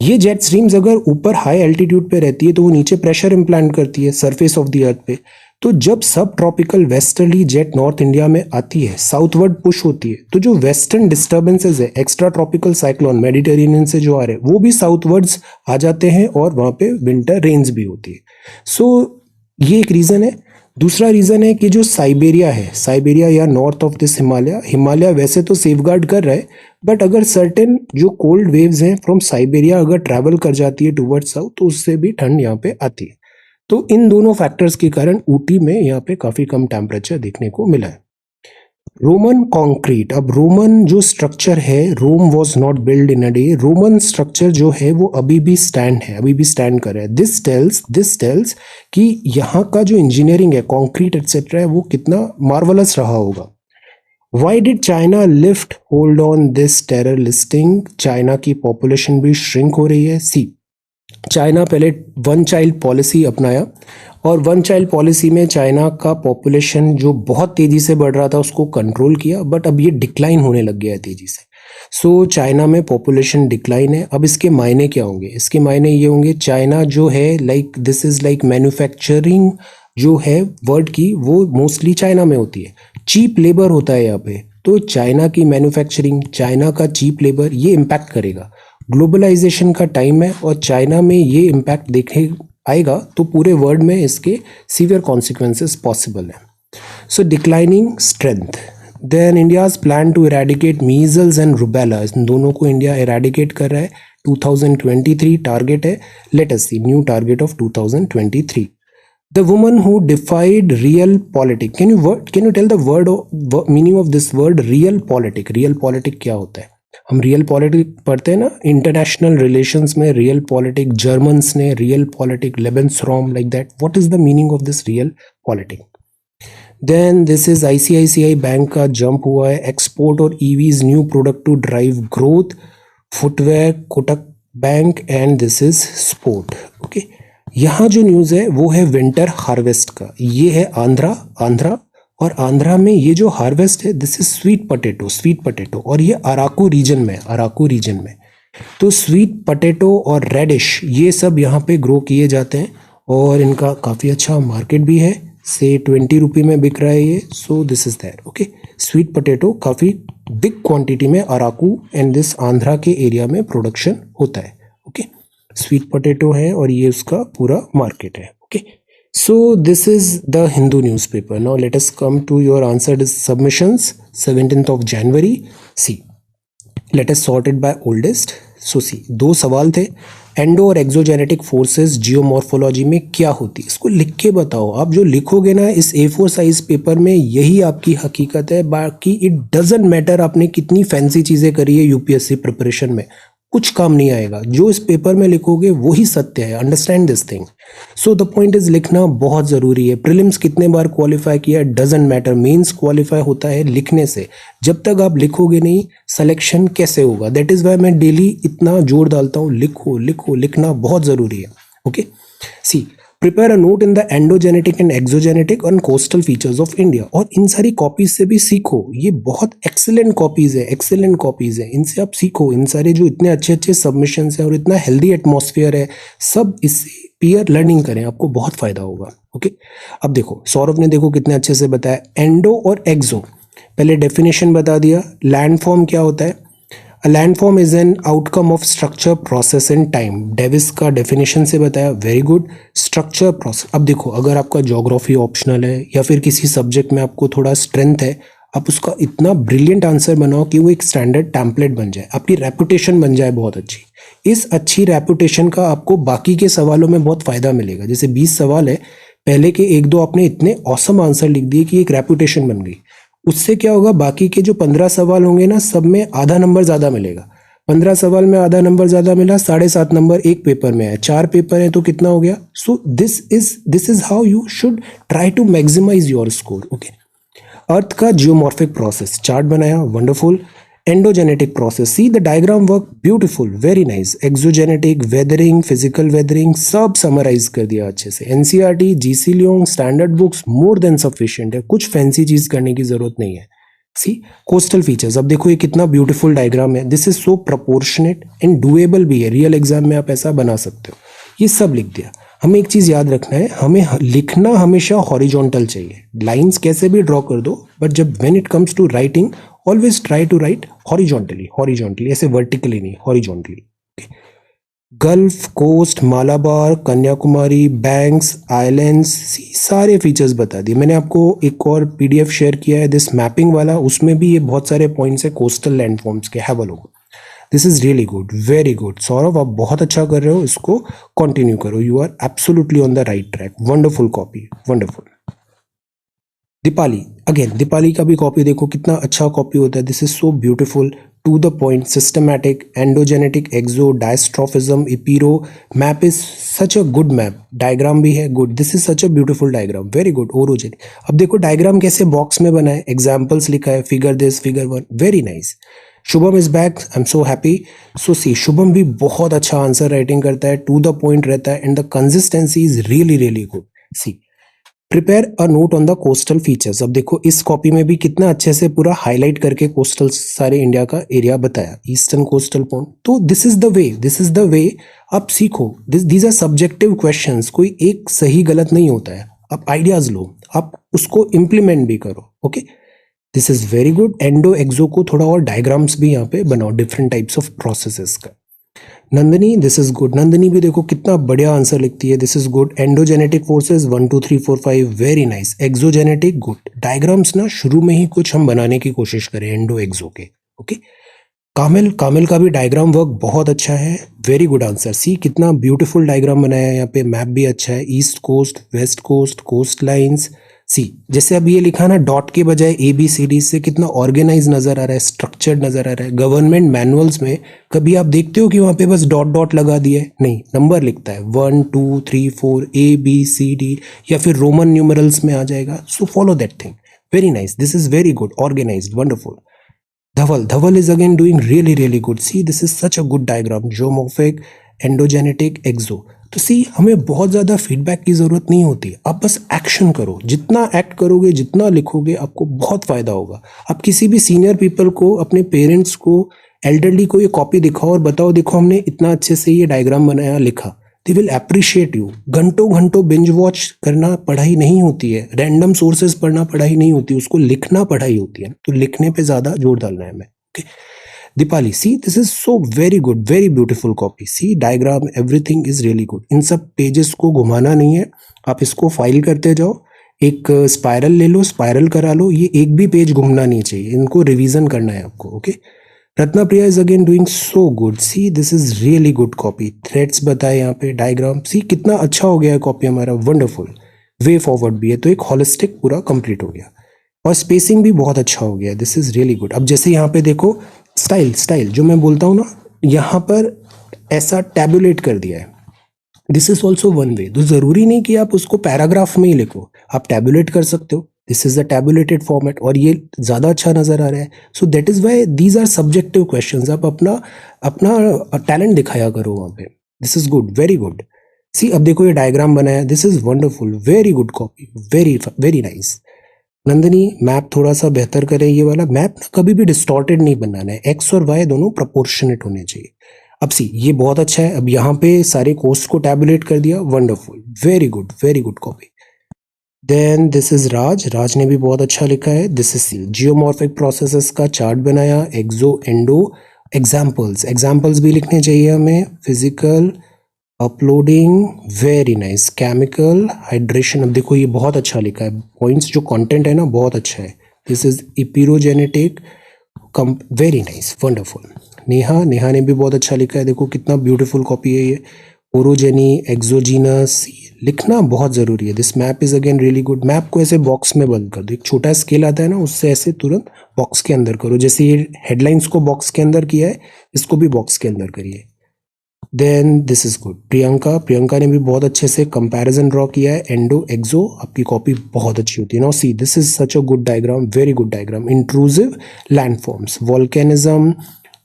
ये जेट स्ट्रीम्स अगर ऊपर हाई एल्टीट्यूड पे रहती है तो वो नीचे प्रेशर इम्प्लांट करती है सरफेस ऑफ द अर्थ पे. तो जब सब tropical westerly jet north India में आती है, साउथवर्ड पुश होती है, तो जो वेस्टर्न डिस्टर्बेंसेस है, एक्स्ट्रा ट्रॉपिकल साइक्लोन मेडिटेरेनियन से जो आ रहे हैं, वो भी साउथवर्ड्स आ जाते हैं और वहाँ पे विंटर रेंज भी होती है. सो ये एक रीज़न है. दूसरा रीज़न है कि जो साइबेरिया या नॉर्थ ऑफ दिस हिमालय वैसे तो सेफगार्ड कर रहा है, बट अगर सर्टेन जो कोल्ड वेव्स हैं फ्रॉम साइबेरिया अगर ट्रैवल कर जाती है टुवर्ड्स साउथ तो उससे भी ठंड यहाँ पे आती है. तो इन दोनों फैक्टर्स के कारण ऊटी में यहाँ पे काफ़ी कम टेम्परेचर देखने को मिला है. Roman concrete. अब रोमन जो स्ट्रक्चर है, Rome was not build in a day. Roman structure जो है वो अभी भी स्टैंड कर रहा है. दिस टेल्स कि यहाँ का जो इंजीनियरिंग है, कॉन्क्रीट एटसेट्रा है, वो कितना मार्वलस रहा होगा. Why did China lift hold on this terror listing. China की पॉपुलेशन भी श्रिंक हो रही है. सी, चाइना पहले वन चाइल्ड पॉलिसी अपनाया, और वन चाइल्ड पॉलिसी में चाइना का पॉपुलेशन जो बहुत तेज़ी से बढ़ रहा था उसको कंट्रोल किया, बट अब ये डिक्लाइन होने लग गया है तेज़ी से. सो चाइना में पॉपुलेशन डिक्लाइन है. अब इसके मायने क्या होंगे? इसके मायने ये होंगे, चाइना जो है दिस इज़ लाइक मैन्युफैक्चरिंग जो है वर्ल्ड की, वो मोस्टली चाइना में होती है. चीप लेबर होता है यहाँ पे, तो चाइना की मैन्युफैक्चरिंग, चाइना का चीप लेबर, ये इम्पैक्ट करेगा. ग्लोबलाइजेशन का टाइम है और चाइना में ये इम्पैक्ट देखने आएगा तो पूरे वर्ल्ड में इसके सीवियर कॉन्सिक्वेंसेस पॉसिबल है. So declining strength. Then India's plan to eradicate measles and rubella. इन दोनों को इंडिया इरेडिकेट कर रहा है. 2023 टारगेट है. Let us see new target of 2023. The woman who defied real politic. Can you tell the meaning of this word real politic? Real politic क्या होता है? हम रियल पॉलिटिक पढ़ते हैं ना इंटरनेशनल रिलेशंस में. रियल पॉलिटिक जर्मन्स ने realpolitik, Lebensraum, like that. What is the meaning of this realpolitik? Then this is ICICI bank का जंप हुआ है. एक्सपोर्ट और EVs new product to drive growth. Footwear, Kotak bank, and this is sport. Okay, यहाँ जो news है वो है winter harvest का. ये है आंध्रा, और आंध्रा में ये जो हार्वेस्ट है दिस इज स्वीट पोटैटो, और ये अराकू रीजन में. तो स्वीट पोटैटो और रेडिश ये सब यहाँ पे ग्रो किए जाते हैं और इनका काफ़ी अच्छा मार्केट भी है. से 20 रुपये में बिक रहा है ये. सो this is that. Okay, sweet potato काफ़ी बिग क्वांटिटी में अराकू एंड दिस आंध्रा के एरिया में प्रोडक्शन होता है. ओके, स्वीट पोटैटो है और ये उसका पूरा मार्केट है. Okay, so this is the Hindu newspaper. Now let us come to your answered submissions. 17th of January. See, let us sort it by oldest. So see, दो सवाल थे. Endo और एक्सोजेनेटिक फोर्सेस जियोमॉर्फोलॉजी में क्या होती है, इसको लिख के बताओ। आप जो लिखोगे ना इस A4 साइज पेपर में, यही आपकी हकीकत है। बाकी इट डजंट मैटर आपने कितनी फैंसी चीज़ें करी है यूपीएससी प्रिपरेशन में, कुछ काम नहीं आएगा। जो इस पेपर में लिखोगे वही सत्य है। Understand this thing. So the point is लिखना बहुत ज़रूरी है। प्रीलिम्स कितने बार क्वालिफाई किया डजंट मैटर, मेंस क्वालिफाई होता है लिखने से। जब तक आप लिखोगे नहीं सिलेक्शन कैसे होगा? दैट इज़ वाई मैं डेली इतना जोर डालता हूँ, लिखो लिखो, लिखना बहुत ज़रूरी है। Okay, see prepare a note in the endogenetic and exogenetic on coastal features of India. और इन सारी कॉपीज से भी सीखो, ये बहुत एक्सेलेंट कॉपीज है, एक्सेलेंट कॉपीज है, इनसे आप सीखो। इन सारे जो इतने अच्छे अच्छे सबमिशंस हैं और इतना हेल्दी एटमॉस्फेयर है, सब इससे पीयर लर्निंग करें, आपको बहुत फायदा होगा। ओके, अब देखो सौरभ ने देखो कितने अच्छे से बताया एंडो और एक्सो। पहले डेफिनेशन बता दिया। लैंडफॉर्म क्या होता है? A landform is an outcome of structure, process and time. Davis का डेफिनेशन से बताया, वेरी गुड। Structure, process. अब देखो अगर आपका ज्योग्राफी ऑप्शनल है या फिर किसी सब्जेक्ट में आपको थोड़ा स्ट्रेंथ है, आप उसका इतना ब्रिलियंट आंसर बनाओ कि वो एक स्टैंडर्ड टेम्पलेट बन जाए, आपकी रेपुटेशन बन जाए बहुत अच्छी। इस अच्छी रेपुटेशन का आपको बाकी के सवालों में बहुत फायदा मिलेगा। जैसे 20 सवाल है, पहले के 1-2 आपने इतने ऑसम आंसर लिख दिए कि एक रेपुटेशन बन गई। उससे क्या होगा, बाकी के जो 15 सवाल होंगे ना, सब में आधा नंबर ज़्यादा मिलेगा। 15 सवाल में आधा नंबर ज़्यादा मिला, 7.5 नंबर एक पेपर में है। 4 पेपर है तो कितना हो गया? So this is how you should try to maximize your score. Okay, earth का जियोमॉर्फिक प्रोसेस चार्ट बनाया, wonderful. Endogenetic process, see the diagram work, beautiful, very nice. Exogenetic, weathering, physical weathering, सब summarize कर दिया अच्छे से। NCERT, GC Leong, standard books more than sufficient है, कुछ fancy चीज करने की जरूरत नहीं है। सी कोस्टल फीचर्स, अब देखो ये कितना ब्यूटीफुल डायग्राम है। This is so proportionate and doable भी है, रियल एग्जाम में आप ऐसा बना सकते हो। ये सब लिख दिया। हमें एक चीज याद रखना है, हमें लिखना हमेशा हॉरिजॉन्टल चाहिए। लाइंस कैसे भी ड्रॉ कर दो, बट जब when it comes to writing always try to write horizontally, ऐसे वर्टिकली नहीं, horizontally. Gulf coast, Malabar, Kanyakumari, banks, islands, सारे फीचर्स बता दिए। मैंने आपको एक और पीडीएफ शेयर किया है दिस मैपिंग वाला, उसमें भी ये बहुत सारे पॉइंट्स है कोस्टल लैंडफॉर्म्स के, have a look. This is really good, very good. Saurabh आप बहुत अच्छा कर रहे हो, इसको कंटिन्यू करो, you are absolutely on the right track. Wonderful copy, wonderful. Deepali, again Deepali का भी कॉपी देखो कितना अच्छा कॉपी होता है। This is so beautiful, to the point, systematic, endogenetic, exo, diastrophism, epeiro. Map is such a good map, diagram भी है good. This is such a beautiful diagram, very good. Orogenic, अब देखो diagram कैसे box में बना है, examples लिखा है, figure this, figure 1, very nice. Shubham is back, I am so happy. So see Shubham भी बहुत अच्छा आंसर राइटिंग करता है, टू द पॉइंट रहता है and the consistency is really really good. See prepare a note on the coastal features, अब देखो इस कॉपी में भी कितना अच्छे से पूरा हाईलाइट करके कोस्टल सारे इंडिया का एरिया बताया, ईस्टर्न कोस्टल पॉइंट। तो दिस इज द वे आप सीखो। दीज आर सब्जेक्टिव क्वेश्चंस, कोई एक सही गलत नहीं होता है। आप आइडियाज लो, आप उसको इम्प्लीमेंट भी करो। Okay, this is very good. Endo exo को थोड़ा और डायग्राम्स भी यहाँ पे बनाओ, डिफरेंट टाइप्स ऑफ प्रोसेसेस का। Nandini, this is good. Nandini भी देखो कितना बढ़िया आंसर लिखती है, this is good. Endogenetic forces 1 2 3 4 5, very nice. Exogenetic, good. Diagrams ना शुरू में ही कुछ हम बनाने की कोशिश करें एंडो एक्सो के। ओके, कामिल का भी डायग्राम वर्क बहुत अच्छा है, वेरी गुड आंसर। सी कितना ब्यूटीफुल डायग्राम बनाया है यहाँ पे, मैप भी अच्छा है, east coast, west coast, coastlines. See जैसे अब ये लिखा ना डॉट के बजाय ABCD से, कितना ऑर्गेनाइज नजर आ रहा है, स्ट्रक्चर्ड नजर आ रहा है। गवर्नमेंट मैनुअल्स में कभी आप देखते हो कि वहां पे बस डॉट डॉट लगा दिया है? नहीं, नंबर लिखता है 1 2 3 4 ABCD, या फिर रोमन न्यूमरल्स में आ जाएगा। So follow that thing, very nice. This is very good, organised, wonderful. Dhaval is again doing really really good. See, this is such a good diagram, geomorphic, endogenetic, exo. तो सी हमें बहुत ज़्यादा feedback की ज़रूरत नहीं होती, आप बस एक्शन करो। जितना एक्ट करोगे, जितना लिखोगे, आपको बहुत फ़ायदा होगा। आप किसी भी सीनियर पीपल को, अपने पेरेंट्स को, एल्डरली को ये कॉपी दिखाओ और बताओ देखो हमने इतना अच्छे से ये डायग्राम बनाया, लिखा। They will appreciate you. घंटों घंटों बिंज वॉच करना पढ़ाई नहीं होती है, रैंडम सोर्सेज पढ़ना पढ़ाई नहीं होती, उसको लिखना पढ़ाई होती है। तो लिखने पे ज़्यादा जोर डालना है हमें। Okay, Deepali, see this is so very good, very beautiful copy. See diagram, everything is really good. इन सब पेजेस को घुमाना नहीं है, आप इसको फाइल करते जाओ। एक स्पाइरल ले लो, स्पाइरल करा लो, ये एक भी पेज घूमना नहीं चाहिए, इनको रिवीजन करना है आपको। Okay, Ratna Priya is again doing so good, C this is really good copy, threads बताए यहाँ पे, डायग्राम, सी कितना अच्छा हो गया है कॉपी हमारा, वंडरफुल, वे फॉरवर्ड भी है, तो एक होलिस्टिक पूरा कंप्लीट हो गया और स्पेसिंग भी बहुत अच्छा हो गया, दिस इज रियली गुड। अब जैसे यहाँ पे देखो स्टाइल, स्टाइल जो मैं बोलता हूँ ना, यहाँ पर ऐसा टैबुलेट कर दिया है, this is also one way, तो जरूरी नहीं कि आप उसको पैराग्राफ में ही लिखो, आप टैबुलेट कर सकते हो, this is the tabulated format, और ये ज्यादा अच्छा नजर आ रहा है, so that is why these are subjective questions, आप अपना अपना टैलेंट दिखाया करो वहां पे, this is good, very good. See अब देखो ये डायग्राम बनाया, this is wonderful, very good copy, very very nice. Nandini map थोड़ा सा बेहतर करें, ये वाला मैप ना कभी भी डिस्टॉर्टेड नहीं बनाना है, एक्स और वाई दोनों प्रोपोर्शनेट होने चाहिए। अब सी ये बहुत अच्छा है, अब यहाँ पे सारे कोर्स को टैबुलेट कर दिया, wonderful, very good copy. Then this is Raj, Raj ने भी बहुत अच्छा लिखा है, दिस इज जियोमॉर्फिक प्रोसेसेस का चार्ट बनाया, एक्सो एंडो, एग्जाम्पल्स, एग्जाम्पल्स भी लिखने चाहिए हमें, physical, uploading, very nice, chemical, hydration, अब देखो ये बहुत अच्छा लिखा है, पॉइंट्स जो कंटेंट है ना बहुत अच्छा है, this is epeirogenetic, very nice, wonderful. Neha, Neha ने भी बहुत अच्छा लिखा है, देखो कितना ब्यूटीफुल कॉपी है ये, ओरोजेनी, एक्सोजीनस, लिखना बहुत ज़रूरी है, this map is again really good, map को ऐसे बॉक्स में बंद कर दो, एक छोटा स्केल आता है ना, उससे ऐसे तुरंत बॉक्स के अंदर करो, जैसे ये हेडलाइंस को बॉक्स के अंदर किया है, इसको भी बॉक्स के अंदर करिए। Then this is good, Priyanka, Priyanka ने भी बहुत अच्छे से कंपैरिजन ड्रॉ किया है, एंडो एक्सो, आपकी कॉपी बहुत अच्छी होती है। Now see this is such a good diagram, very good diagram, intrusive landforms, volcanism,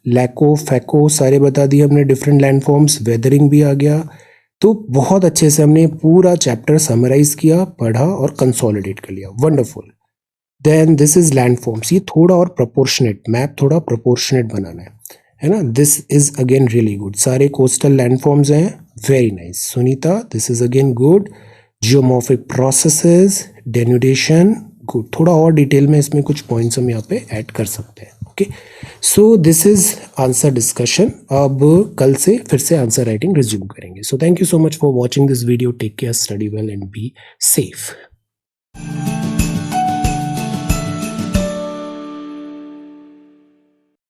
lacco, phaco, सारे बता दिए हमने डिफरेंट लैंडफॉर्म्स, वेदरिंग भी आ गया, तो बहुत अच्छे से हमने पूरा चैप्टर समराइज किया, पढ़ा और कंसोलिडेट कर लिया, wonderful. Then this is landforms, ये थोड़ा और प्रोपोर्शनेट, मैप थोड़ा प्रोपोर्शनेट बनाना है ना, this is again really good, सारे कोस्टल लैंडफॉर्म्स हैं, very nice. Sunita, this is again good, geomorphic processes, denudation, good, थोड़ा और डिटेल में इसमें कुछ पॉइंट्स हम यहाँ पे ऐड कर सकते हैं, okay. So this is answer discussion, अब कल से फिर से आंसर राइटिंग रिज्यूम करेंगे। So thank you so much for watching this video, take care, study well and be safe.